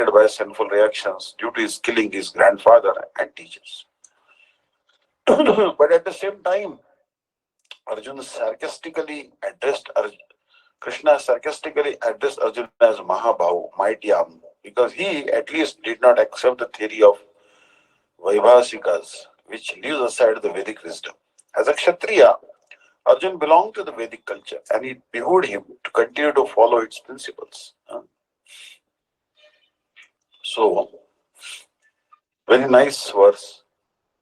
by sinful reactions due to his killing his grandfather and teachers. But at the same time, Arjuna sarcastically addressed Krishna sarcastically addressed Arjuna as Mahabhahu, mighty arm, because he at least did not accept the theory of Vaibhasikas, which leaves aside the Vedic wisdom. As a Kshatriya, Arjun belonged to the Vedic culture and it behooved him to continue to follow its principles. So, very nice verse.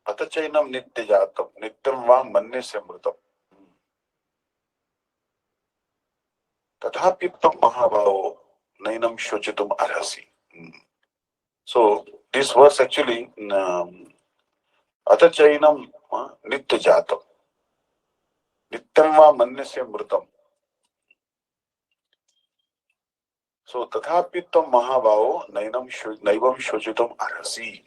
Atachainam nitya jatam, nityam va manne samritam. Tathapiptam mahabhavo, nainam shochitum arhasi. So, this verse actually, Atachainam nitya jatam, nityam va manne samritam. So, tathapiptam mahabhavo, naivam shochitum arhasi.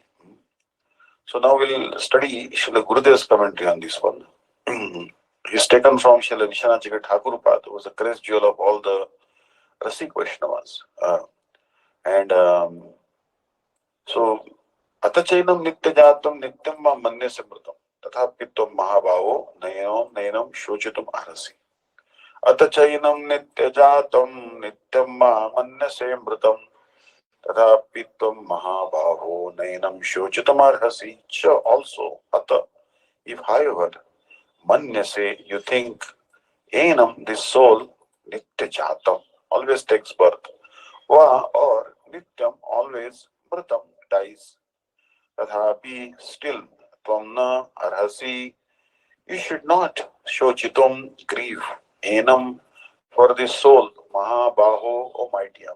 So now we'll study Srila Gurudev's commentary on this one. He's taken from Srila Vishwanath Thakurpad, who was the crest jewel of all the Rasik Vaishnavas. So, Atachainam nitya jatam nityam va manne samritam tathapitvam mahabhavo nayanam shochitum arhasi. Atachainam nitya jatam nityam va manne samritam tathapitvam mahabhavo nayanam shochitum arhasi. Also, ata, if however, manyase, you think, enam, this soul, nitya jatam, always takes birth, va, or nityam, always, mritam, dies, tathapi, still, tvamna, arhasi, you should not, shochitum, grieve, enam, for this soul, mahabaho, O mighty Amma.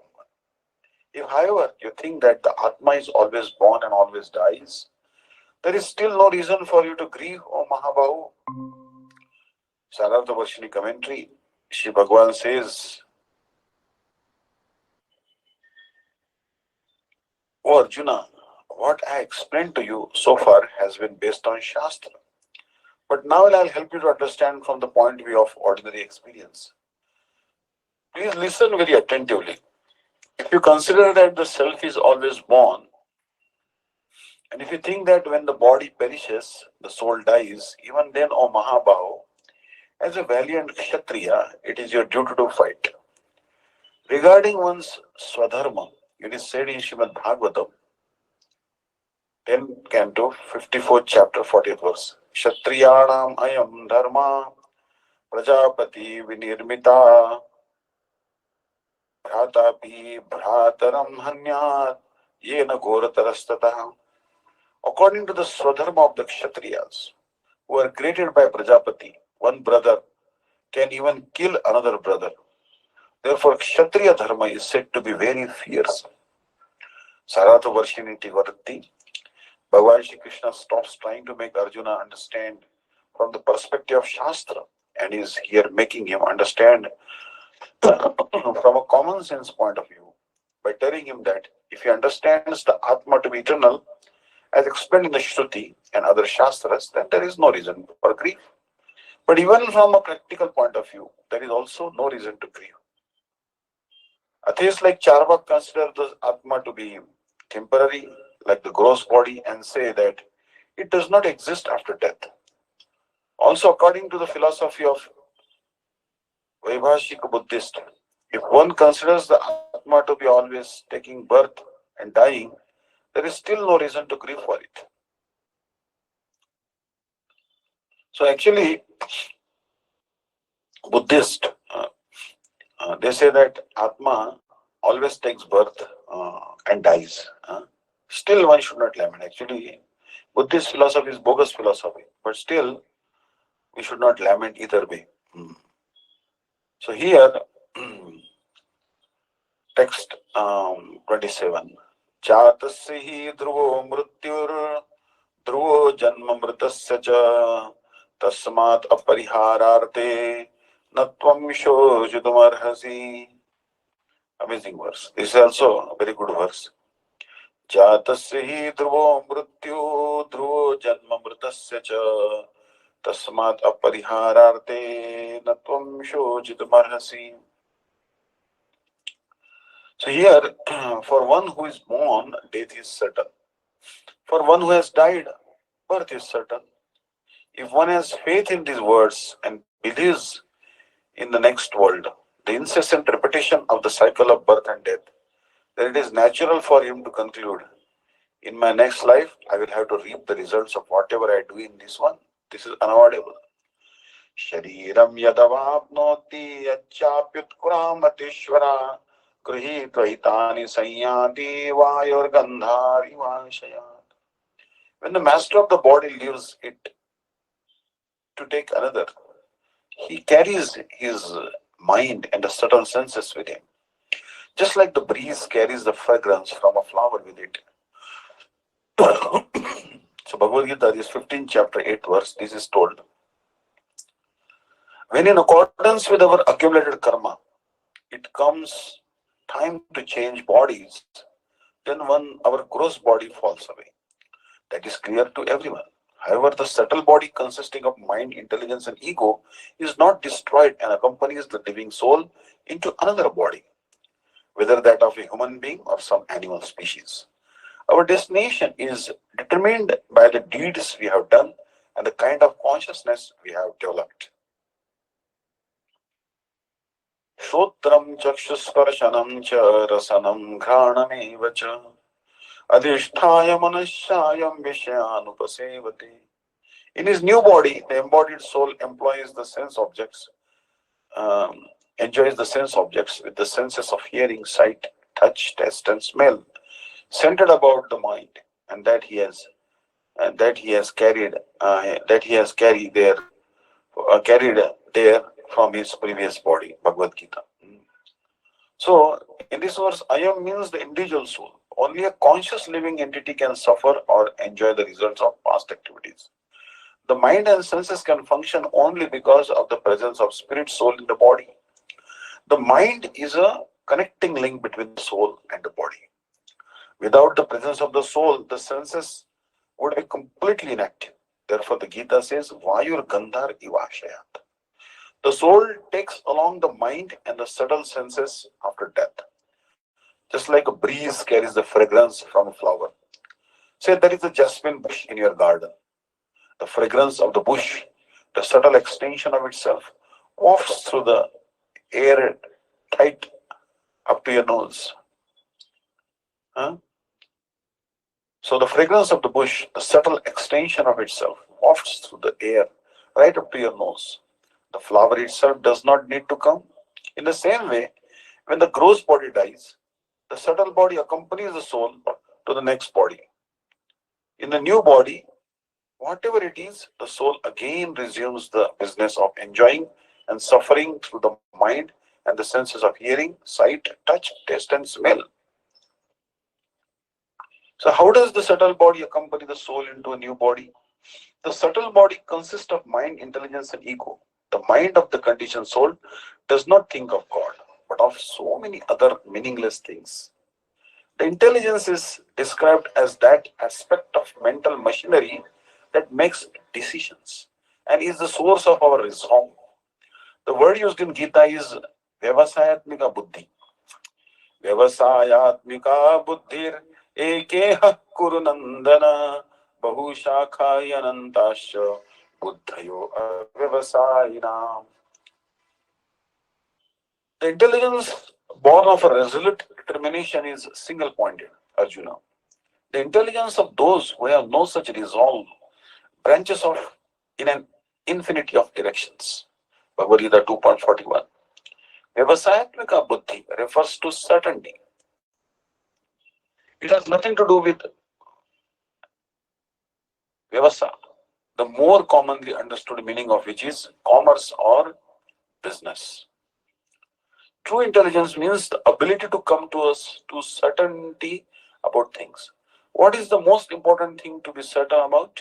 If, however, you think that the Atma is always born and always dies, there is still no reason for you to grieve, O Mahabahu. Sarartha Varshini commentary, Shri Bhagavan says, O Arjuna, what I explained to you so far has been based on Shastra. But now I'll help you to understand from the point of view of ordinary experience. Please listen very attentively. If you consider that the self is always born, and if you think that when the body perishes, the soul dies, even then, O Mahabahu, as a valiant Kshatriya, it is your duty to fight. Regarding one's Swadharma, it is said in Srimad Bhagavatam, 10 Canto, 54th chapter, 40th verse, Kshatriyanam ayam dharma prajapati vinirmita bhratapi bhrataram hanyat yena ghoratarastata. According to the Swadharma of the Kshatriyas, who are created by Prajapati, one brother can even kill another brother. Therefore, Kshatriya Dharma is said to be very fierce. Sarata Varshiniti Varati, Bhagavan Shri Krishna stops trying to make Arjuna understand from the perspective of Shastra and is here making him understand from a common sense point of view by telling him that if he understands the Atma to be eternal, as explained in the Shruti and other Shastras, then there is no reason for grief. But even from a practical point of view, there is also no reason to grieve. Atheists like Charvak consider the Atma to be temporary, like the gross body, and say that it does not exist after death. Also, according to the philosophy of Vaibhashika Buddhist, if one considers the Atma to be always taking birth and dying, there is still no reason to grieve for it. So actually, Buddhist, they say that Atma always takes birth and dies. Still, one should not lament. Actually, Buddhist philosophy is bogus philosophy, but still, we should not lament either way. So here, text 27. Chatasya hi dhruvo mrityur dhruvo janma mritasya cha tasmat aparihararte natvam shojitum arhasi. Amazing verse. This is also a very good verse. Jatasya hi dhruvo mrityu dhruvo janma mritasya cha tasmat aparihararte natvam shojitum arhasi. So here, for one who is born, death is certain. For one who has died, birth is certain. If one has faith in these words and believes in the next world, the incessant repetition of the cycle of birth and death, then it is natural for him to conclude, in my next life, I will have to reap the results of whatever I do in this one. This is unavoidable. शरीरं यदवाप्नोति यच्चाप्युत्क्रामतीश्वरा गृहीत्वहितानि संयाति वायुर्गन्धारिवाशयात्. When the master of the body leaves it to take another, he carries his mind and the subtle senses with him, just like the breeze carries the fragrance from a flower with it. So Bhagavad Gita, this 15th chapter, 8th verse, this is told. When in accordance with our accumulated karma, it comes time to change bodies, then our gross body falls away. That is clear to everyone. However, the subtle body consisting of mind, intelligence and ego is not destroyed and accompanies the living soul into another body, whether that of a human being or some animal species. Our destination is determined by the deeds we have done and the kind of consciousness we have developed. Shotram chakshusparasanam cha rasanam ghranam cha adhisthaya manashayam vishayanupasevate. In his new body, the embodied soul employs the sense objects, enjoys the sense objects with the senses of hearing, sight, touch, taste, and smell, centered about the mind, and that he has carried there from his previous body. Bhagavad Gita. So, in this verse, ayam means the individual soul. Only a conscious living entity can suffer or enjoy the results of past activities. The mind and senses can function only because of the presence of spirit soul in the body. The mind is a connecting link between the soul and the body. Without the presence of the soul, the senses would be completely inactive. Therefore, the Gita says, Vayur Gandhar Ivashayat. The soul takes along the mind and the subtle senses after death. Just like a breeze carries the fragrance from a flower. Say there is a jasmine bush in your garden. The fragrance of the bush, the subtle extension of itself, wafts through the air tight up to your nose. Huh? So the fragrance of the bush, the subtle extension of itself, wafts through the air right up to your nose. The flower itself does not need to come. In the same way, when the gross body dies, the subtle body accompanies the soul to the next body. In the new body, whatever it is, the soul again resumes the business of enjoying and suffering through the mind and the senses of hearing, sight, touch, taste, and smell. So, how does the subtle body accompany the soul into a new body? The subtle body consists of mind, intelligence, and ego. The mind of the conditioned soul does not think of God, but of so many other meaningless things. The intelligence is described as that aspect of mental machinery that makes decisions and is the source of our resolve. The word used in Gita is Vyavasayatmika Buddhi. Vyavasayatmika Buddhir Ekeha Kurunandana Bahushakhayanantasya Buddhayo Avyavasayinam. The intelligence born of a resolute determination is single pointed, Arjuna. The intelligence of those who have no such resolve branches off in an infinity of directions. Bhagavad Gita 2.41. Vyavasayatmika Buddhi refers to certainty. It has nothing to do with Vyavasa, the more commonly understood meaning of which is commerce or business. True intelligence means the ability to come to us to certainty about things. What is the most important thing to be certain about?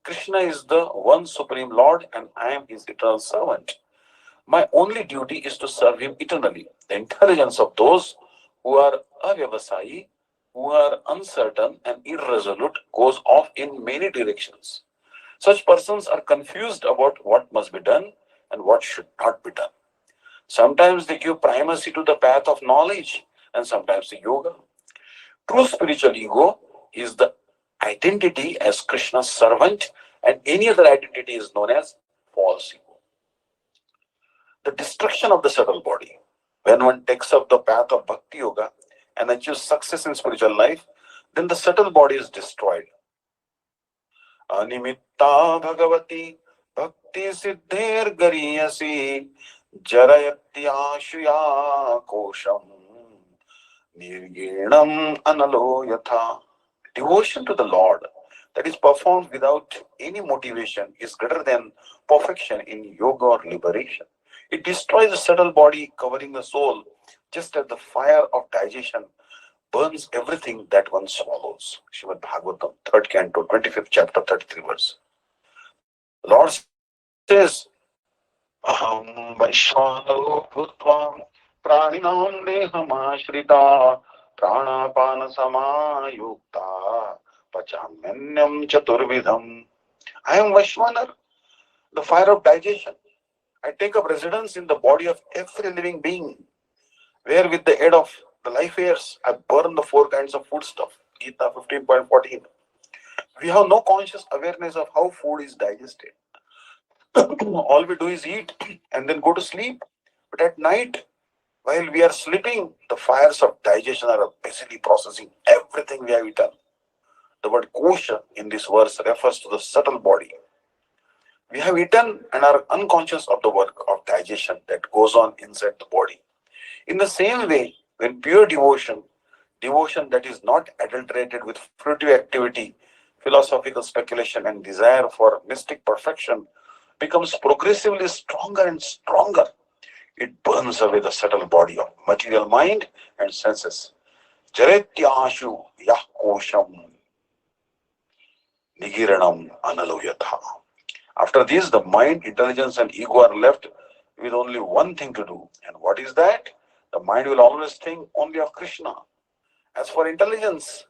Krishna is the one supreme Lord and I am his eternal servant. My only duty is to serve him eternally. The intelligence of those who are avyavasayi, who are uncertain and irresolute, goes off in many directions. Such persons are confused about what must be done and what should not be done. Sometimes they give primacy to the path of knowledge and sometimes the yoga. True spiritual ego is the identity as Krishna's servant, and any other identity is known as false ego. The destruction of the subtle body. When one takes up the path of bhakti yoga and achieves success in spiritual life, then the subtle body is destroyed. Animitta bhagavati bhakti siddher gariyasi jarayatya kosham nirginam analo yatha. Devotion to the Lord that is performed without any motivation is greater than perfection in yoga or liberation. It destroys the subtle body, covering the soul, just as the fire of digestion burns everything that one swallows. Srimad Bhagavatam, 3rd canto, 25th chapter, 33 verse. The Lord says, Aham Vaishvano Bhutvam Praninam Dehamashrita Pranapana Samayukta Pachamyanyam Chaturvidham. I am Vaishvanar, the fire of digestion. I take up residence in the body of every living being, where with the aid of the life airs, I burn the 4 kinds of food stuff. Gita 15.14. We have no conscious awareness of how food is digested. All we do is eat and then go to sleep. But at night, while we are sleeping, the fires of digestion are busily processing everything we have eaten. The word kosha in this verse refers to the subtle body. We have eaten and are unconscious of the work of digestion that goes on inside the body. In the same way, when pure devotion that is not adulterated with fruitive activity, philosophical speculation, and desire for mystic perfection, becomes progressively stronger and stronger, it burns away the subtle body of material mind and senses. Jaretyashu yah kosham nigiranam analuyatha. After this, the mind, intelligence, and ego are left with only one thing to do. And what is that? The mind will always think only of Krishna. As for intelligence,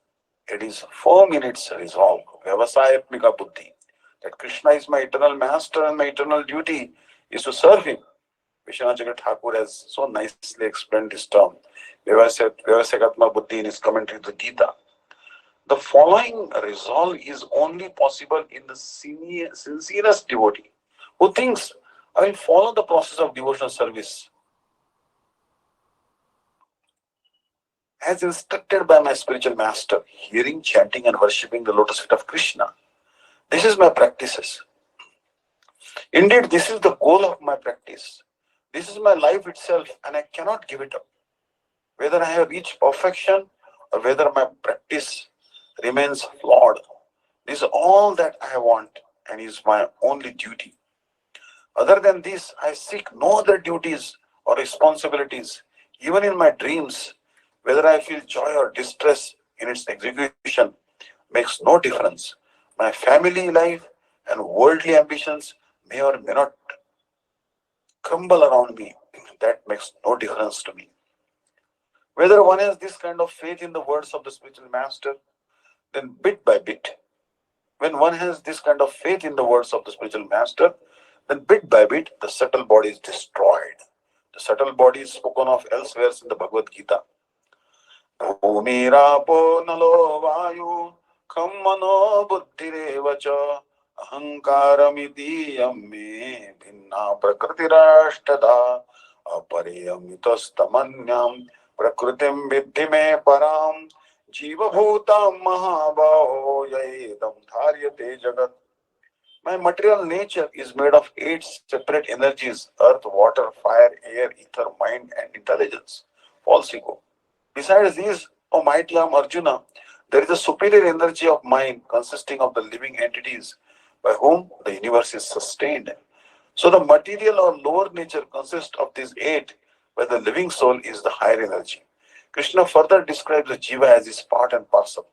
it is firm in its resolve, Vyavasayatmika Buddhi, that Krishna is my eternal master and my eternal duty is to serve him. Vishwanath Thakur has so nicely explained this term, Vyavasayatmika Buddhi, in his commentary to the Gita. The following resolve is only possible in the sincerest devotee who thinks, I will follow the process of devotional service as instructed by my spiritual master, hearing, chanting, and worshipping the lotus feet of Krishna. This is my practices. Indeed, this is the goal of my practice. This is my life itself, and I cannot give it up. Whether I have reached perfection or whether my practice remains flawed, this is all that I want and is my only duty. Other than this, I seek no other duties or responsibilities. Even in my dreams, whether I feel joy or distress in its execution makes no difference. My family life and worldly ambitions may or may not crumble around me. That makes no difference to me. Whether one has this kind of faith in the words of the spiritual master, then bit by bit, when one has this kind of faith in the words of the spiritual master, then bit by bit, the subtle body is destroyed. The subtle body is spoken of elsewhere in the Bhagavad Gita. Bhumirapo nalo vayu khammano buddhirevacha ahankaramiti yamme bhinna prakritirashtada apareyamitastamanyam prakritim viddhi me param Jiva bhutam mahabhaho yaedam dharyate jagat. My material nature is made of 8 separate energies: earth, water, fire, air, ether, mind, and intelligence. False ego. Besides these, O mighty Arjuna, there is a superior energy of mind consisting of the living entities by whom the universe is sustained. So the material or lower nature consists of these 8, where the living soul is the higher energy. Krishna further describes the jiva as his part and parcel.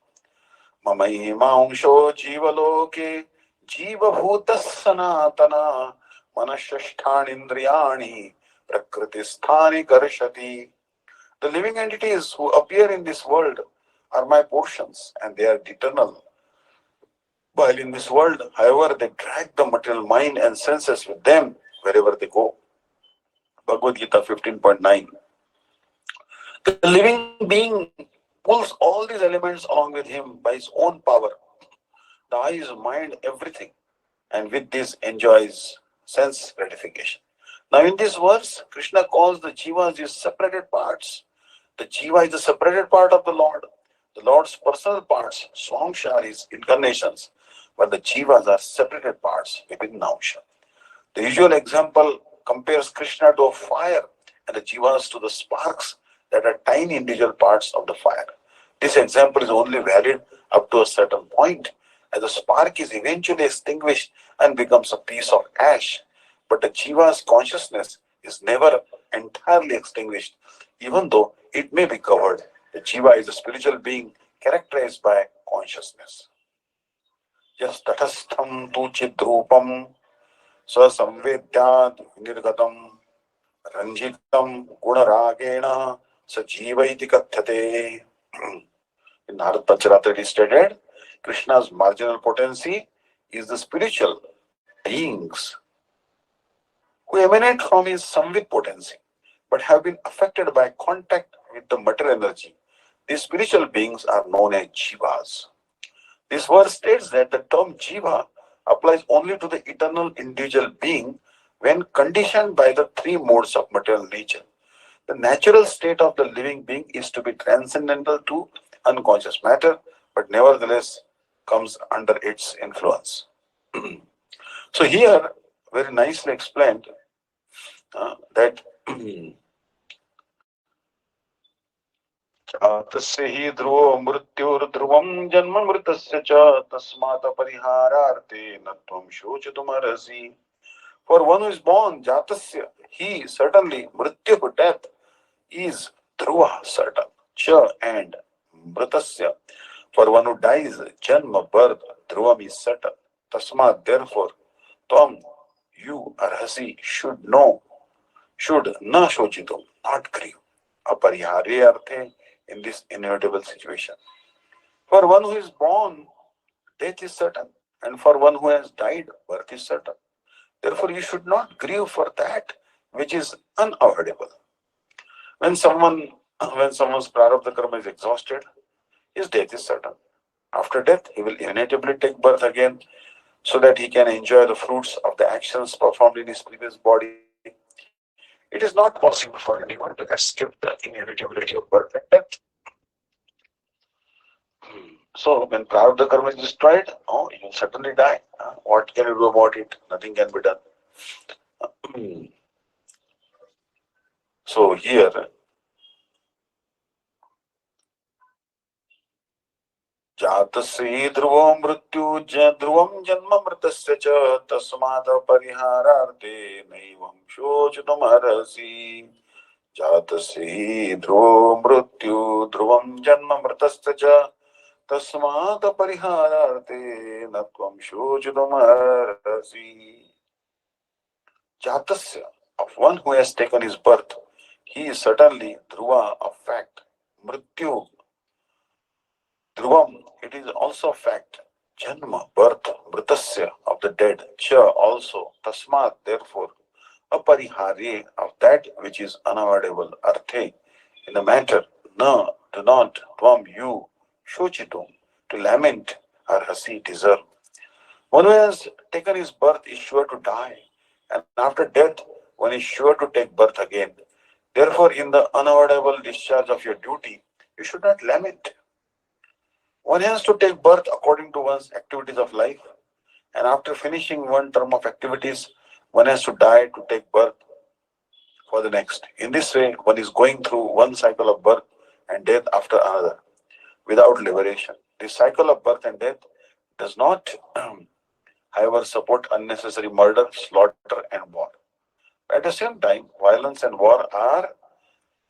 Mamahimangsho jivaloke jiva bhutas sanatana manashashthanindriyani prakritisthani karshati. The living entities who appear in this world are my portions and they are eternal. While in this world, however, they drag the material mind and senses with them wherever they go. Bhagavad Gita 15.9. The living being pulls all these elements along with him by his own power. The eyes, mind, everything, and with this enjoys sense gratification. Now, in this verse, Krishna calls the jivas these separated parts. The jiva is the separated part of the Lord. The Lord's personal parts, swamsha, are his incarnations, but the jivas are separated parts within Namsha. The usual example compares Krishna to a fire and the jivas to the sparks that are tiny individual parts of the fire. This example is only valid up to a certain point, as the spark is eventually extinguished and becomes a piece of ash. But the jiva's consciousness is never entirely extinguished, even though it may be covered. The jiva is a spiritual being characterized by consciousness. Just tatastham tu chidrupam स्वसंवेद्यात् निर्गतं रंजितं गुणरागेण सजीव इति कथ्यते. In Narad Pancharatra it is stated, Krishna's marginal potency is the spiritual beings who emanate from his samvit potency but have been affected by contact with the material energy. These spiritual beings are known as jivas. This verse states that the term jiva applies only to the eternal individual being when conditioned by the three modes of material nature. The natural state of the living being is to be transcendental to unconscious matter, but nevertheless comes under its influence. So here, very nicely explained that तस्य हि ध्रुवो मृत्युर्ध्रुवं जन्म मृतस्य च तस्मात् परिहारार्थे न त्वं शोचितुमर्हसि. For one who is born, jatasya, he certainly, mrityu, death, is dhruva, certain, cha, and mritasya. For one who dies, janma, birth, dhruvam is certain. Tasmat, therefore, tvam, you, arhasi, should know, should na shochitum, not grieve. Aparihare arthe, in this inevitable situation. For one who is born, death is certain, and for one who has died, birth is certain. Therefore, you should not grieve for that which is unavoidable. When someone's prarabdha karma is exhausted, his death is certain. After death, he will inevitably take birth again so that he can enjoy the fruits of the actions performed in his previous body. It is not possible for anyone to escape the inevitability of birth and death. So, when prarabdha karma is destroyed, oh, you will certainly die. What can you do about it? Nothing can be done. So, here, जातस्य ध्रुवो मृत्यु ध्रुवं जन्म मृतस्य च तस्मात् परिहारार्थे नैवं शोचितुमर्हसि. जातस्य ध्रुवो मृत्यु ध्रुवं जन्म मृतस्य च तस्मात् परिहारार्थे न त्वं शोचितुमर्हसि. Jatasya, of one who has taken his birth, he is certainly dhruva, of fact. Mrityu, dhruvam, it is also fact. Janma, birth, mritasya, of the dead. Cha, also. Tasmat, therefore. Aparihare, of that which is unavoidable. Arthe, in the matter. Na, do not. Tvam, you. Shochitum, to lament. Arhasi, deserve. One who has taken his birth is sure to die, and after death, one is sure to take birth again. Therefore, in the unavoidable discharge of your duty, you should not lament. One has to take birth according to one's activities of life, and after finishing one term of activities, one has to die to take birth for the next. In this way, one is going through one cycle of birth and death after another, without liberation. This cycle of birth and death does not however, support unnecessary murder, slaughter, and war. At the same time, violence and war are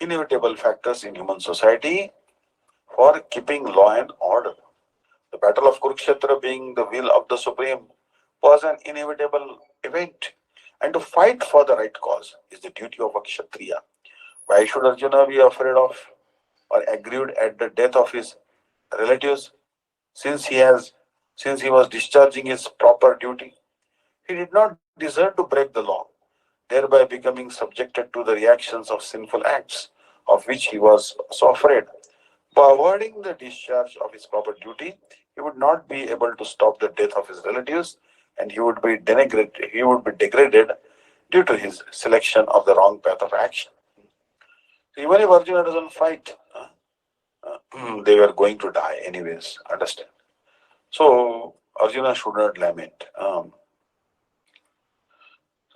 inevitable factors in human society for keeping law and order. The battle of Kurukshetra, being the will of the Supreme, was an inevitable event, and to fight for the right cause is the duty of a Kshatriya. Why should Arjuna be afraid of or aggrieved at the death of his relatives, since he was discharging his proper duty? He did not deserve to break the law, thereby becoming subjected to the reactions of sinful acts. of which he was so afraid. By avoiding the discharge of his proper duty, he would not be able to stop the death of his relatives, and he would be denigrated. He would be degraded due to his selection of the wrong path of action. Even if Arjuna doesn't fight, they were going to die anyways. Understand? So Arjuna should not lament. So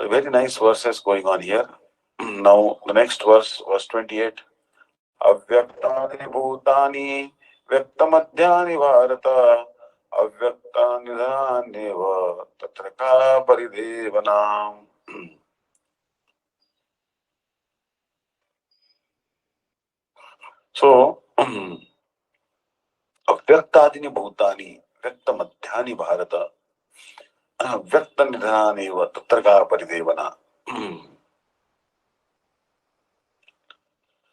very nice verses going on here. Now the next verse 28. Avyaktāni bhūtāni vyaktamadhyāni bharata avyaktāni dhaneva tatra ka paridevanam. So avyaktādini bhūtāni vyaktamadhyāni bharata vyaktanidhaneva tatra ka paridevana.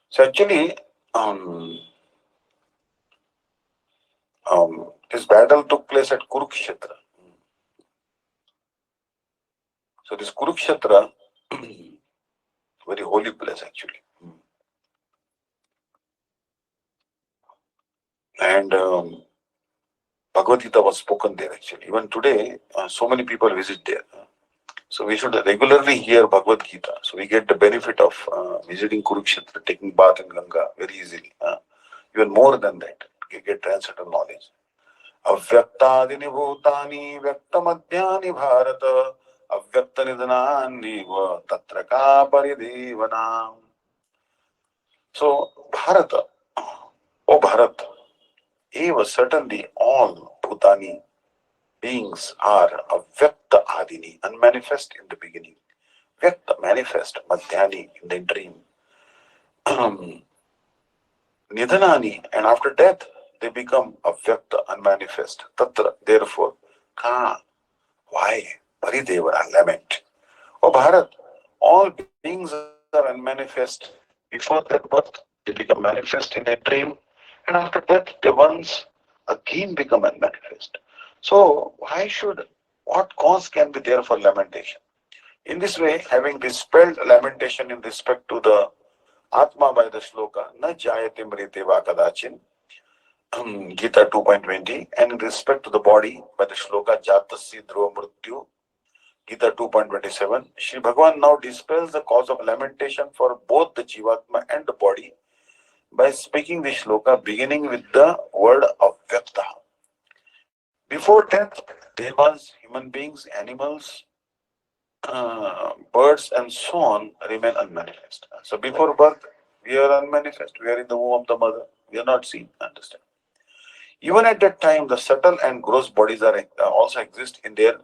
So actually, this battle took place at Kurukshetra. So this Kurukshetra, very holy place actually. And Bhagavad Gita was spoken there actually. Even today, so many people visit there. So we should regularly hear Bhagavad Gita. So we get the benefit of visiting Kurukshetra, taking bath in Ganga very easily. Even more than that, you get transcendental knowledge. Avyaktadini bhutani vyaktamadhyani bharata avyaktanidhanani va tatra ka paridevanam. So Bharata, oh Bharat, eva certainly all bhutani beings are avyakta adini, unmanifest in the beginning. Vyakta, manifest, madhyani, in the interim. Nidhanani, and after death, they become avyakta, unmanifest. Tatra, therefore, ka, why? Paridevana, lament. Oh Bharat, all beings are unmanifest. Before their birth, they become manifest in a dream, and after death, they once again become unmanifest. So, what cause can be there for lamentation? In this way, having dispelled lamentation in respect to the Atma by the sloka, na jayate mrite va kadachin, Gita 2.20, and in respect to the body by the sloka jatasya dhruva mrityu, Gita 2.27, Shri Bhagavan now dispels the cause of lamentation for both the Jivatma and the body by speaking the shloka beginning with the word of Vyakta. Before death, devas, human beings, animals, birds, and so on remain unmanifest. So before birth, we are unmanifest. We are in the womb of the mother. We are not seen. Understand? Even at that time, the subtle and gross bodies are also exist in their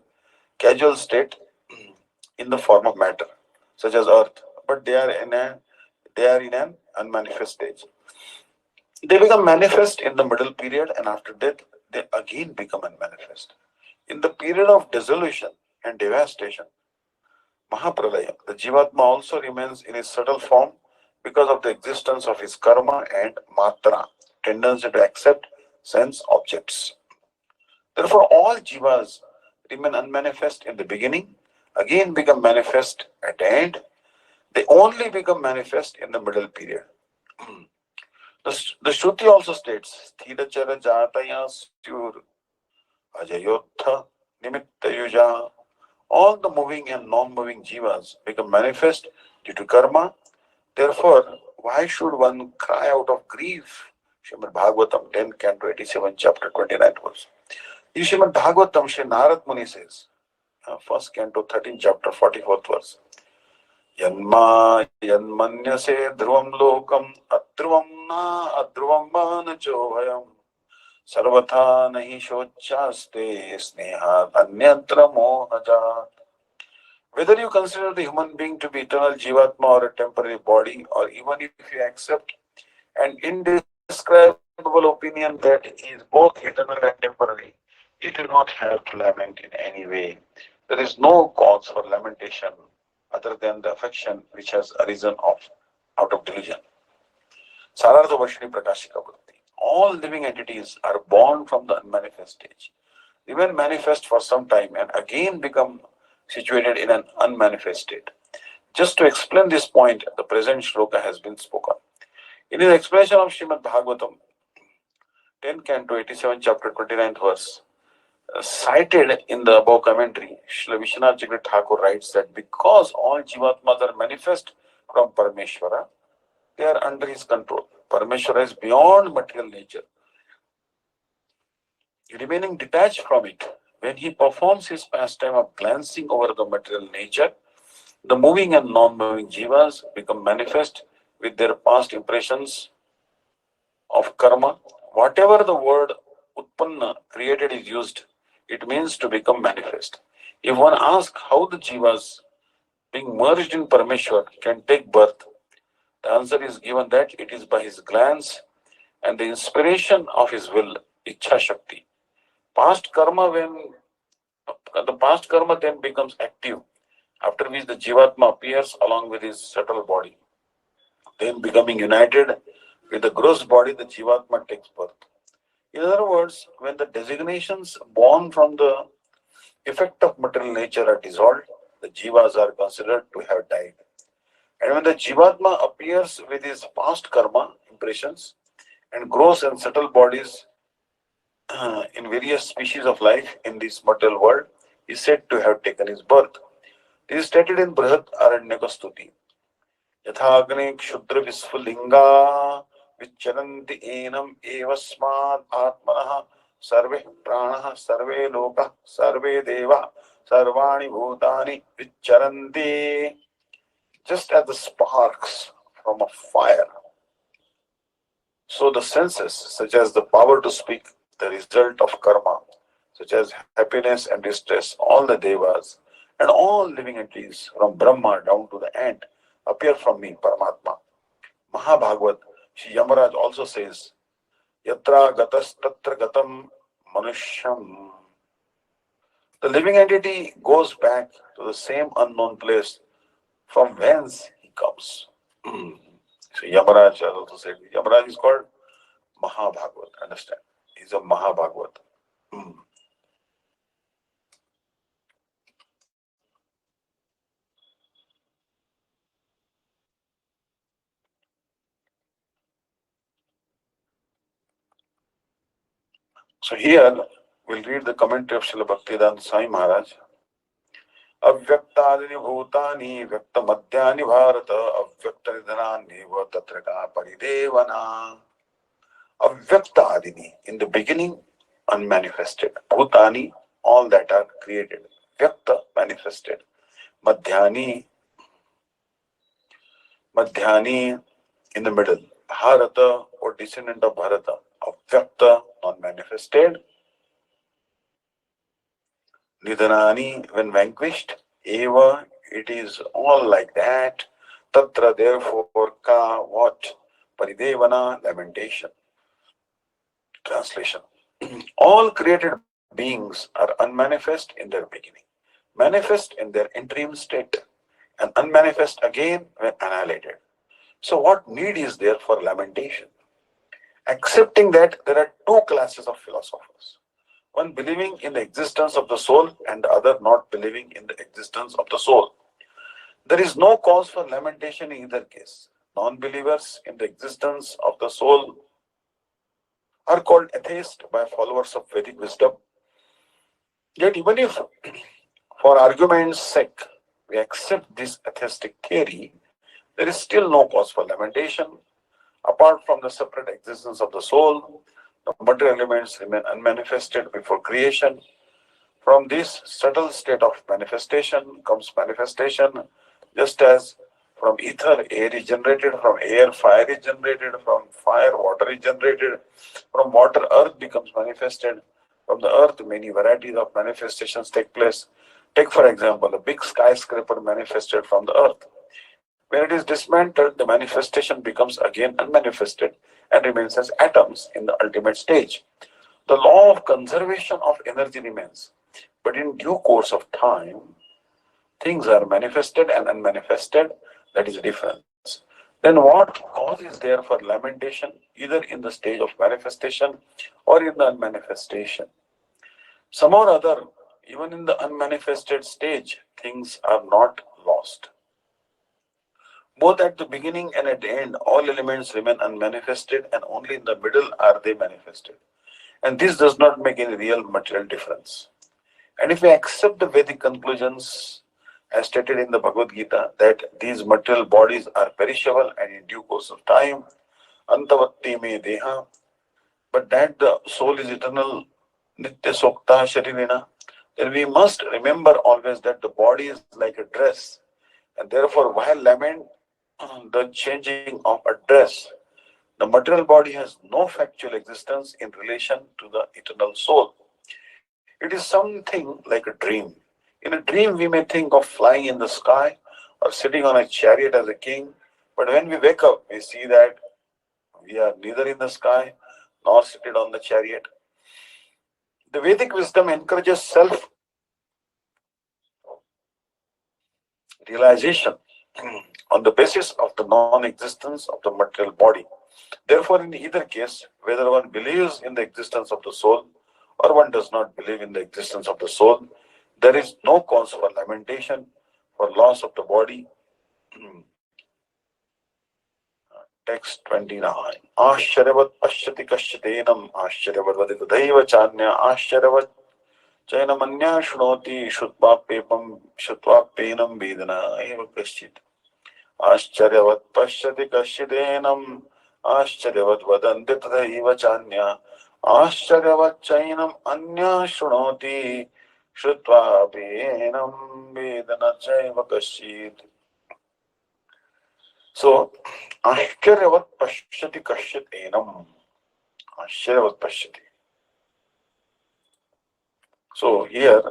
casual state in the form of matter, such as earth, but they are in an unmanifest stage. They become manifest in the middle period, and after death, they again become unmanifest. In the period of dissolution and devastation, Mahapralaya, the Jivatma also remains in his subtle form because of the existence of his karma and matra, tendency to accept sense objects. Therefore, all jivas remain unmanifest in the beginning, again become manifest at the end. They only become manifest in the middle period. The Shruti also states, Sthirachara Jataya Syur Ajayotha Nimitta Yuja. All the moving and non-moving jivas become manifest due to karma. Therefore, why should one cry out of grief? Srimad Bhagavatam 10, Canto 87, Chapter 29 verse. In Srimad Bhagavatam, Shri Narad Muni says, first Canto 13, Chapter 44th verse. Yanma yanmanyase dhruvam lokam adhruvam na adhruvam mana chovayam sarvatha nahi shochaste sneha anyatra mohajat. Whether you consider the human being to be eternal jivatma or a temporary body, or even if you accept an indescribable opinion that he is both eternal and temporary, you do not have to lament in any way. There is no cause for lamentation other than the affection which has arisen out of delusion. Sarartha Varshini Prakashika Bhakti. All living entities are born from the unmanifest stage, remain manifest for some time, and again become situated in an unmanifest state. Just to explain this point, the present shloka has been spoken. In his explanation of Srimad Bhagavatam, 10 Canto 87 chapter 29th verse, cited in the above commentary, Srila Vishwanath Chakravarti Thakur writes that because all Jivatmas are manifest from Parameshwara, they are under his control. Parameshwara is beyond material nature, remaining detached from it. When he performs his pastime of glancing over the material nature, the moving and non-moving jivas become manifest with their past impressions of karma. Whatever the word utpanna, created, is used, it means to become manifest. If one asks how the jivas being merged in Parameshwar can take birth, the answer is given that it is by his glance and the inspiration of his will, Ichha Shakti. The past karma then becomes active, after which the Jivatma appears along with his subtle body. Then becoming united with the gross body, the Jivatma takes birth. In other words, when the designations born from the effect of material nature are dissolved, the Jivas are considered to have died. And when the Jivatma appears with his past karma impressions and gross and subtle bodies in various species of life in this material world, is said to have taken his birth. This is stated in Brihat Aranyaka Stuti. Yathagne Kshudra Visfulinga Vicharanti Enam Evasmad Atmanaha Sarve Pranaha Sarve Loka Sarve Deva Sarvani Bhutani Vicharanti. Just as the sparks from a fire, so the senses, such as the power to speak, the result of karma, such as happiness and distress, all the devas and all living entities from Brahma down to the ant appear from me, Paramatma. Mahabhagavat, Shri Yamaraj also says, Yatra gatas tatra gatam manushyam. The living entity goes back to the same unknown place from whence he comes. So Yamaraj has also said, Yamaraj is called Mahabhagavat, understand? He's a Mahabhagavat. So here we'll read the commentary of Srila Bhaktivedanta Swami Maharaj. अव्यक्तादि भूतानि व्यक्त मध्यानि भारत अव्यक्त निधनान्येव तत्र का परिदेवना. Avyakta in the beginning, unmanifested. Bhutani, all that are created. Vyakta, manifested. Madhyani, in the middle. Bharata, or descendant of Bharata. Avyakta, non-manifested. Nidhanani, when vanquished. Eva, it is all like that. Tatra, therefore, ka, what? Paridevana, lamentation. Translation. All created beings are unmanifest in their beginning, manifest in their interim state, and unmanifest again when annihilated. So what need is there for lamentation? Accepting that there are two classes of philosophers, one believing in the existence of the soul and the other not believing in the existence of the soul. There is no cause for lamentation in either case. Non-believers in the existence of the soul are called atheists by followers of Vedic wisdom. Yet even if, for argument's sake, we accept this atheistic theory, there is still no cause for lamentation. Apart from the separate existence of the soul, the material elements remain unmanifested before creation. From this subtle state of manifestation comes manifestation, just as from ether, air is generated, from air, fire is generated, from fire, water is generated, from water, earth becomes manifested, from the earth, many varieties of manifestations take place. Take, for example, a big skyscraper manifested from the earth. When it is dismantled, the manifestation becomes again unmanifested and remains as atoms in the ultimate stage. The law of conservation of energy remains, but in due course of time, things are manifested and unmanifested. That is the difference. Then what cause is there for lamentation, either in the stage of manifestation or in the unmanifestation? Some or other, even in the unmanifested stage, things are not lost. Both at the beginning and at the end, all elements remain unmanifested, and only in the middle are they manifested. And this does not make any real material difference. And if we accept the Vedic conclusions as stated in the Bhagavad Gita that these material bodies are perishable and in due course of time, antavatti me deha, but that the soul is eternal, nitya sokta sharirina, then we must remember always that the body is like a dress, and therefore while lament the changing of a dress, the material body has no factual existence in relation to the eternal soul. It is something like a dream. In a dream, we may think of flying in the sky or sitting on a chariot as a king, but when we wake up, we see that we are neither in the sky nor seated on the chariot. The Vedic wisdom encourages self realization on the basis of the non existence of the material body. Therefore, in either case, whether one believes in the existence of the soul or one does not believe in the existence of the soul, there is no cause for lamentation for loss of the body. Text 29. Ashcharyavat pashyati kashyatenam ashcharyavat vadita daiva chanya ashcharyavat chainamanya shrunoti shutvapenam vedana eva kasyit. Ashcharyavat pashyati kashyatenam आश्चर्यवत् वदन्ति तथैव चान्या आश्चर्यवत् चैनम् अन्या शृणोति श्रुत्वापि एनं वेद न चैव कश्चित्. So, आश्चर्यवत् पश्यति कश्चित् एनम्. आश्चर्यवत् पश्यति. So here,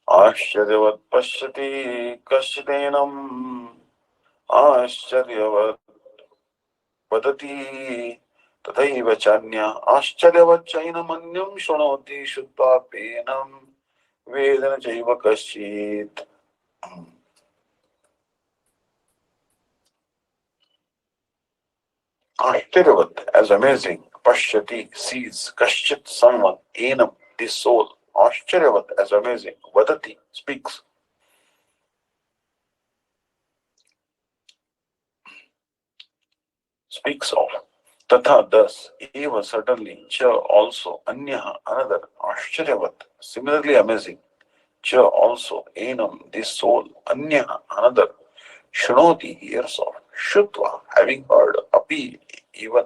आश्चर्यवत् पश्यति कश्चित् एनम् आश्चर्यवत् वदति तथैव चान्या आश्चर्यवत् चैनमन्यं शृणोति श्रुत्वाप्येनं वेद न चैव कश्चित्. Ashcharyavat, as amazing, pashyati, sees, kaschit, someone, enam, this soul, Ashcharyavat, as amazing, vadati, speaks. Speaks of. Tatha, thus, eva, certainly, cha, also, anyaha, another, Ashcharyavat, similarly amazing, cha, also, enam, this soul, anyaha, another, Shrunoti, hears of, Shutva, having heard, api, even,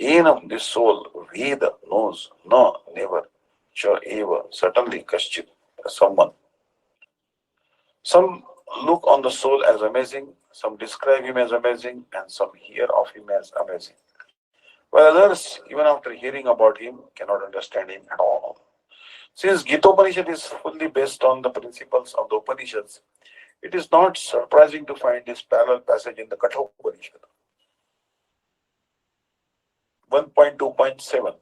enam, this soul, Veda, knows, no, never, cha, eva, certainly, kaschit, someone. Some look on the soul as amazing, some describe him as amazing, and some hear of him as amazing. While others, even after hearing about him, cannot understand him at all. Since Gita Upanishad is fully based on the principles of the Upanishads, it is not surprising to find this parallel passage in the Katha Upanishad. 1.2.7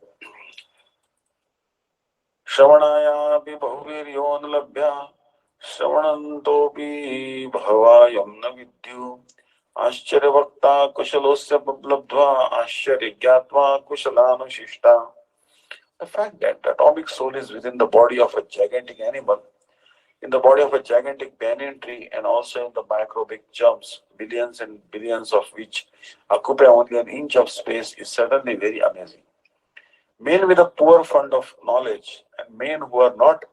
Shravanaya bahuviryo nalabhya Shravanantopi bhavayam na vidyu Ashcharyavakta kushalosya pablabdva Ashcharyajnatva kushalanashishta. The fact that the atomic soul is within the body of a gigantic animal, in the body of a gigantic banyan tree, and also in the microbic germs, billions and billions of which occupy only an inch of space, is certainly very amazing. Men with a poor fund of knowledge and men who are not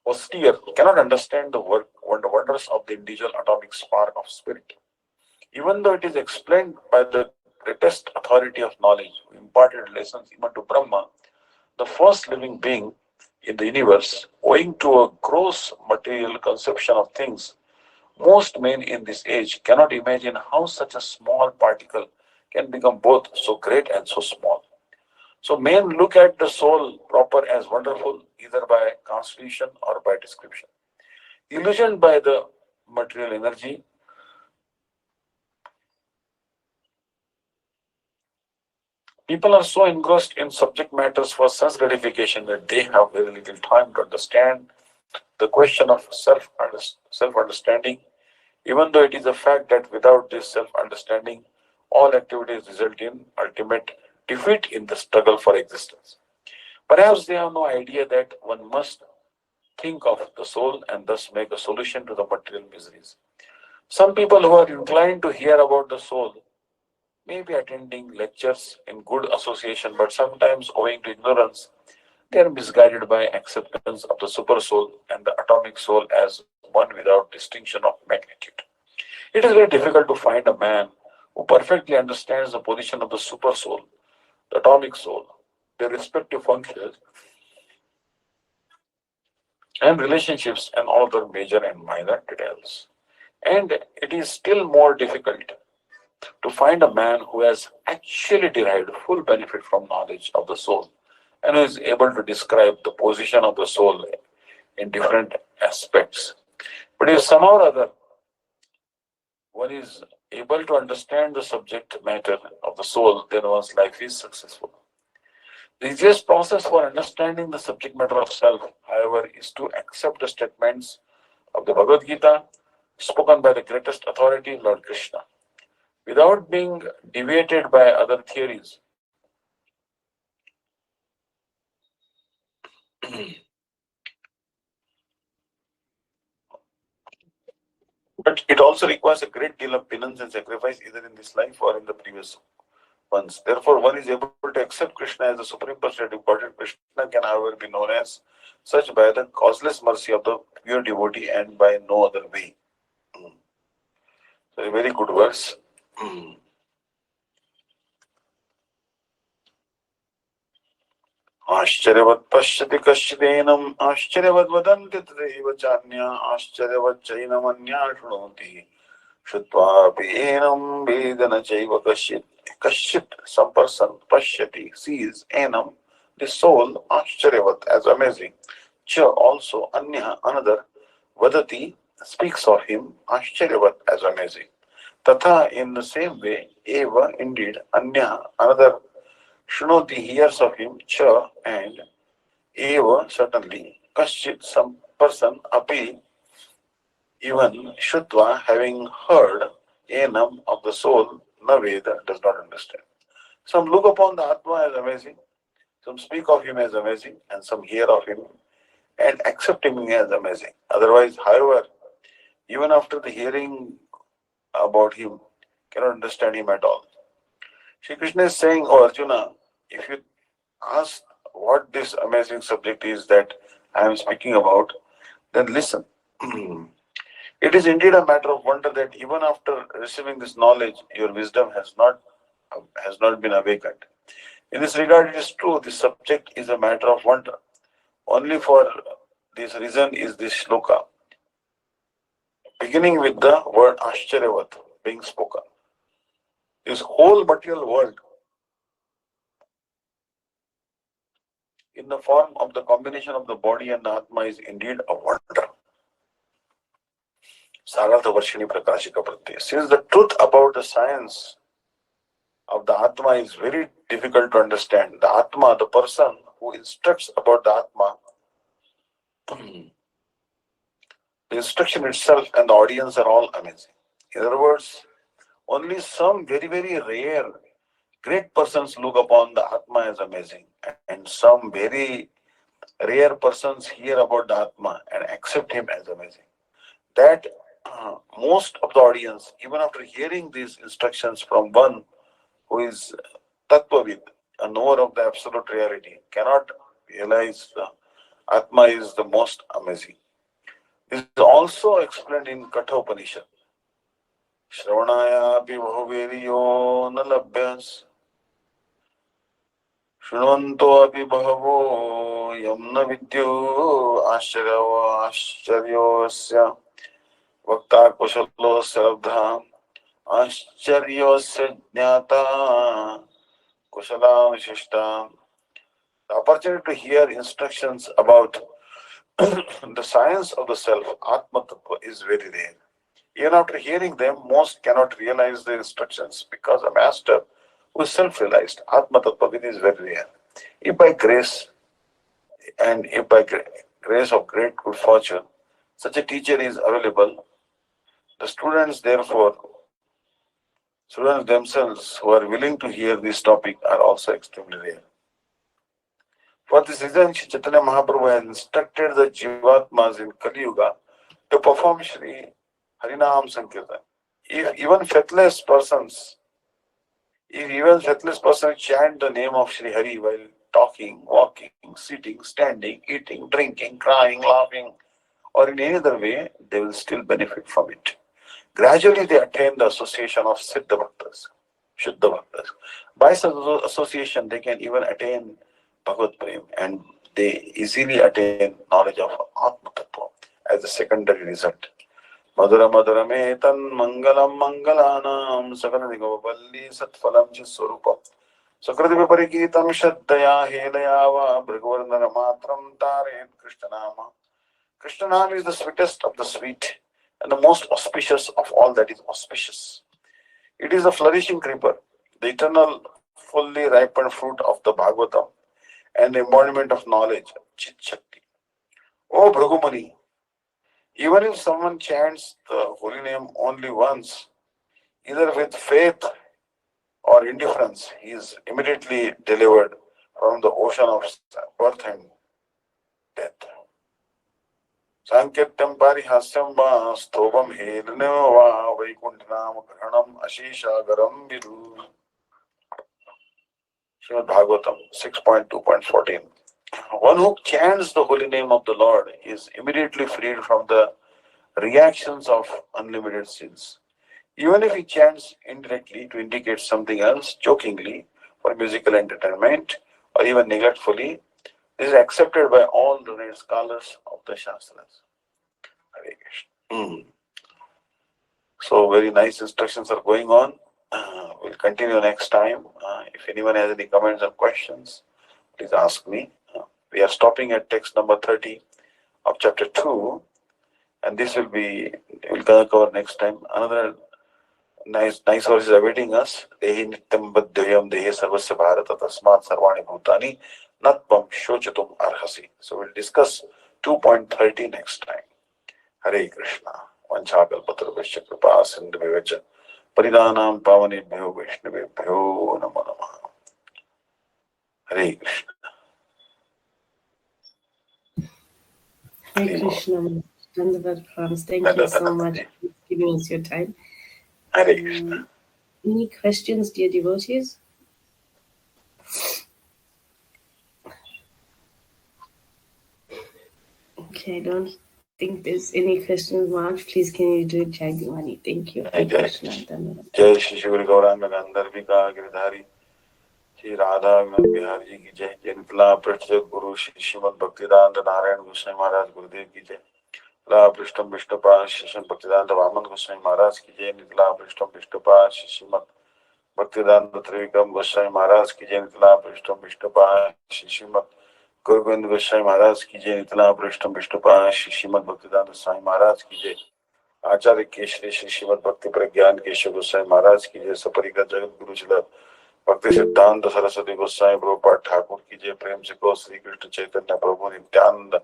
austere cannot understand the wonders of the individual atomic spark of spirit. Even though it is explained by the greatest authority of knowledge, who imparted lessons even to Brahma, the first living being in the universe, owing to a gross material conception of things, most men in this age cannot imagine how such a small particle can become both so great and so small. So men look at the soul proper as wonderful either by constitution or by description. Illusioned by the material energy, people are so engrossed in subject matters for sense gratification that they have very little time to understand the question of self-understanding, even though it is a fact that without this self-understanding, all activities result in ultimate defeat in the struggle for existence. Perhaps they have no idea that one must think of the soul and thus make a solution to the material miseries. Some people who are inclined to hear about the soul may be attending lectures in good association, but sometimes, owing to ignorance, they are misguided by acceptance of the super soul and the atomic soul as one without distinction of magnitude. It is very difficult to find a man who perfectly understands the position of the super soul, the atomic soul, their respective functions and relationships, and all other major and minor details. And it is still more difficult to find a man who has actually derived full benefit from knowledge of the soul and who is able to describe the position of the soul in different aspects. But if somehow or other one is able to understand the subject matter of the soul, then one's life is successful. The easiest process for understanding the subject matter of self, however, is to accept the statements of the Bhagavad Gita spoken by the greatest authority, Lord Krishna, without being deviated by other theories. But it also requires a great deal of penance and sacrifice either in this life or in the previous ones. Therefore, one is able to accept Krishna as the Supreme Personality of Godhead. Krishna can, however, be known as such by the causeless mercy of the pure devotee and by no other way. So, a very good verse. आश्चर्यवत् पश्यति कश्चिदेनम् आश्चर्यवद् वदन्ति तथैव चान्या आश्चर्यवच्चैनमन्या शृणोति श्रुत्वापि एनं वेद न चैव कश्चित् some person pashyati sees enam the soul आश्चर्यवत् as amazing cha also anya another vadati speaks of him आश्चर्यवत् as amazing tatha in the same way eva indeed anya another Shrunoti hears of him, cha, and eva, certainly, kaschit, some person, api, even Shutva, having heard enam of the soul, Naveda, does not understand. Some look upon the Atma as amazing, some speak of him as amazing, and some hear of him and accept him as amazing. Otherwise, however, even after the hearing about him, cannot understand him at all. Shri Krishna is saying, oh Arjuna, if you ask what this amazing subject is that I am speaking about, then listen. It is indeed a matter of wonder that even after receiving this knowledge, your wisdom has not been awakened. In this regard, it is true, this subject is a matter of wonder. Only for this reason is this shloka, beginning with the word Ashcharyavat being spoken. This whole material world, in the form of the combination of the body and the Atma, is indeed a wonder. Sarartha Varshini Prakashika Pratyaya. Since the truth about the science of the Atma is very difficult to understand, the Atma, the person who instructs about the Atma, the instruction itself and the audience are all amazing. In other words, only some very, very rare, great persons look upon the Atma as amazing, and some very rare persons hear about the Atma and accept him as amazing. That most of the audience, even after hearing these instructions from one who is Tattvavid, a knower of the absolute reality, cannot realize the Atma is the most amazing. This is also explained in Katha Upanishad. Shravanaya api bahuveriyo na labhyas Shunvanto api bahavo yamna vidyo Ashcharyosya Vakta kushalo sarabdha Ashcharyosya jnata Kushala vishishta. The opportunity to hear instructions about the science of the self, Atma Tattva, is very rare. Even after hearing them, most cannot realize the instructions because a master who is self-realized, Atma Tattva, is very rare. If by grace and if by grace of great good fortune, such a teacher is available, the students themselves who are willing to hear this topic are also extremely rare. For this reason, Shri Chaitanya Mahaprabhu has instructed the Jivatmas in Kali Yuga to perform Shri Harinam Sankirtan. If even faithless persons, chant the name of Shri Hari while talking, walking, sitting, standing, eating, drinking, crying, laughing, or in any other way, they will still benefit from it. Gradually, they attain the association of Siddha Bhaktas, Shuddha Bhaktas. By such association, they can even attain Bhagavad Prem, and they easily attain knowledge of Atma Tattva as a secondary result. Madhura Madhurame Tan Mangalam Mangalanam Sakala Nigavavalli Satphalam Chiswarupam Sakrati Viparikitam Shaddaya Helayava Bhagavardhana Matram Taret Krishnanama. Krishnanama is the sweetest of the sweet and the most auspicious of all that is auspicious. It is a flourishing creeper, the eternal, fully ripened fruit of the Bhagavatam, and the embodiment of knowledge, Chit Shakti. O Bhragumani, even if someone chants the holy name only once, either with faith or indifference, he is immediately delivered from the ocean of birth and death. Sanketyam parihasyam va stobam helanam va vaikuntinam granam ashishagaram vidu. Srimad Bhagavatam 6.2.14. One who chants the holy name of the Lord is immediately freed from the reactions of unlimited sins. Even if he chants indirectly to indicate something else, jokingly, for musical entertainment, or even neglectfully, this is accepted by all the learned scholars of the Shastras. Hare Krishna. So, very nice instructions are going on. We'll continue next time. If anyone has any comments or questions, please ask me. We are stopping at text number 30 of chapter 2, and this we'll cover next time. Another nice verse is awaiting us. Dehi nityam baddhyam dehi sarvasya bharata tasmat sarvani bhutani natvam shochatum arhasi. So we'll discuss 2.30 next time. Hare Krishna. Vanchakalpatarvasya kripa sindhuvevacha परिदानां पावनेभ्यो वैष्णवेभ्यो नमो नमः. Hare Krishna. Hare Krishna. Dandavad Prams. Thank you so much for giving us your time. Hare Krishna. Any questions, dear devotees? Okay, I don't think there's any questions, Mark. Please can you do Jagimani? Thank you. Hare Krishna. Jai Shri Shri Gauranga Gandharvika Giridhari Shri Radha Bihar Ji ki Jai. Jai Pratyak Guru Shri Srimad Bhaktivedanta Narayan Goswami Maharaj Gurudev ki Jai. Nitla Prishtam Vishnupad Shri Srimad Bhaktivedanta Vaman Goswami Maharaj ki Jai. Nitla Prishtam Vishnupad Shri Srimad Bhaktivedanta Trivikram Goswami Maharaj ki Jai. Nitla Prishtam Vishnupad Shri Srimad Guru Govind Goswami Maharaj ki Jai. Nitla Prishtam Vishnupad Shri Srimad Bhaktivedanta Swami Maharaj ki Jai. आचार्य केशरी श्री श्रीमद भक्ति प्रज्ञान केशव गोस्वामी महाराज की जय. सपरिका जगत गुरु श्री भक्ति सिद्धांत सरस्वती गोस्वामी प्रभुपाद ठाकुर की जय. प्रेम से गो श्री कृष्ण चैतन्य प्रभु नित्यानंद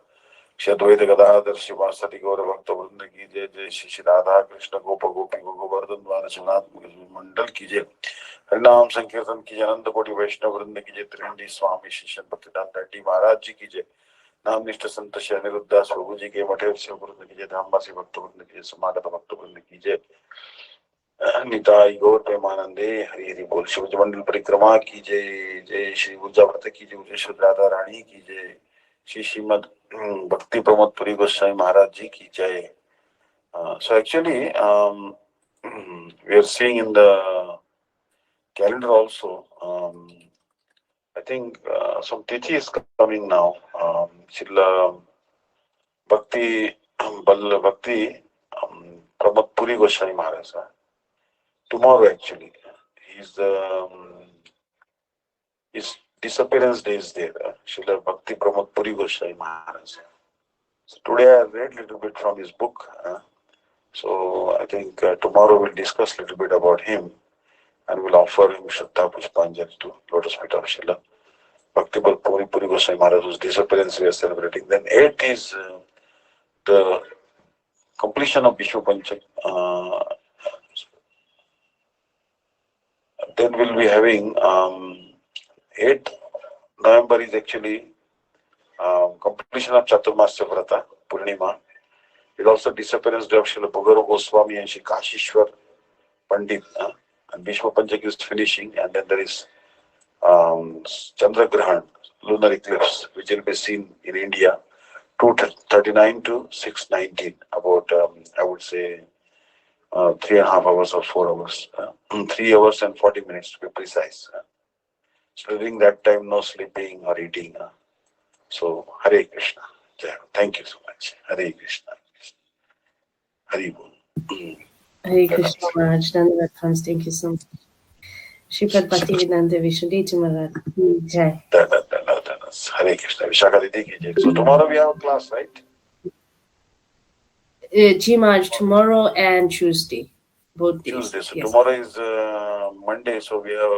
श्री अद्वैत गदाधर शिवासदि गौर भक्त वृंद की जय. जय श्री श्री राधा कृष्ण गोप गोपी गोवर्धन द्वारा जगन्नाथ मंडल की जय. हरिनाम संकीर्तन की जय. अनंत कोटि वैष्णव वृंद की जय. त्रिवेणी स्वामी श्री भक्तिदान रेड्डी महाराज जी की जय. नाम निष्ठ संत श्री अनिरुद्धास प्रभु जी के मठे शिववृंद की जय. धामवासी भक्त वृंद की जय. समागत भक्त वृंद की जय. निताई गौर प्रेमानंदे हरि हरि बोल. शिवज मंडल परिक्रमा की जय. जय श्री ऊर्जाव्रत की जय. जय श्री राधा रानी की जय. श्री श्रीमद भक्ति प्रमोद पुरी गोस्वामी महाराज जी की जय. So actually we are seeing in the calendar also I think some tithi is coming now. Srila Bhakti Bhakti Pramod Puri Goswami Maharaj. Tomorrow actually, his disappearance day is there. Srila Bhakti Pramod Puri Goswami Maharaj. So today I read a little bit from his book. So I think tomorrow we'll discuss a little bit about him and we'll offer him Shraddha Pushpanjali to Lotus Feet of Srila Bhakti Puri Puri Goswami Maharaj, whose disappearance we are celebrating. Then 8th is the completion of Vishnu Panchak. Then we'll be having 8th November is actually completion of Chaturmasya Vrata, Purnima. It also disappearance day of Srila Bhagavad Goswami and Shri Kashishwar Pandit. And Bhishma Panchak is finishing, and then there is Chandra Grahan, lunar eclipse, which will be seen in India, 2:39 to 6:19, about, I would say, 3.5 hours or 4 hours, 3 hours and 40 minutes to be precise. So during that time, no sleeping or eating. So, Hare Krishna. Thank you so much. Hare Krishna. Hare Bol. Hare Krishna Maharaj, Dhanavad Khams, thank you so much. Sripad Bhaktivedanta Vishnu Daivata Mj. Jai. Hare Krishna. Vishakha Didi ki jai. So tomorrow we have a class, right? Ji Maharaj, tomorrow and Tuesday. Both days. Tuesday. So yes. tomorrow is Monday, so we have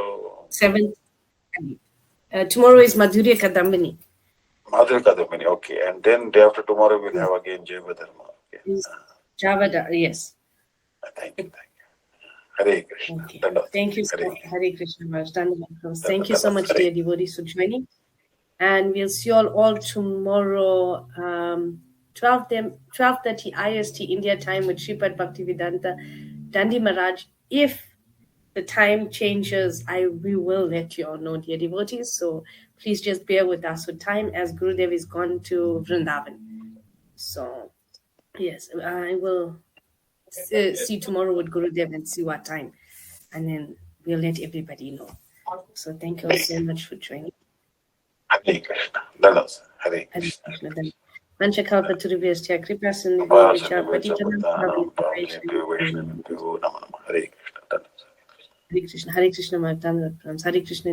7th. Tomorrow is Madhurya Kadambini. Madhurya Kadambini, okay. And then day after tomorrow we'll have again Jaiva Dharma. Okay. Javada, yes. Thank you. Hare Krishna. Okay. Thank you so much. Hare Krishna Maharaj. Thank you so much, dear devotees, for joining. And we'll see you all tomorrow, 12:30 IST India time with Sripad Bhaktivedanta Dandi Maharaj. If the time changes, we will let you all know, dear devotees. So please just bear with us with time, as Gurudev is gone to Vrindavan. So yes, I will see tomorrow with Gurudev and see what time, and then we'll let everybody know. So thank you all so much for joining. Hare Krishna. Hare Krishna. Vanchakalpa Turivestya Kripa Sindhu Vichar Patitanam Hare Krishna. Hare Krishna Hare Krishna Hare Krishna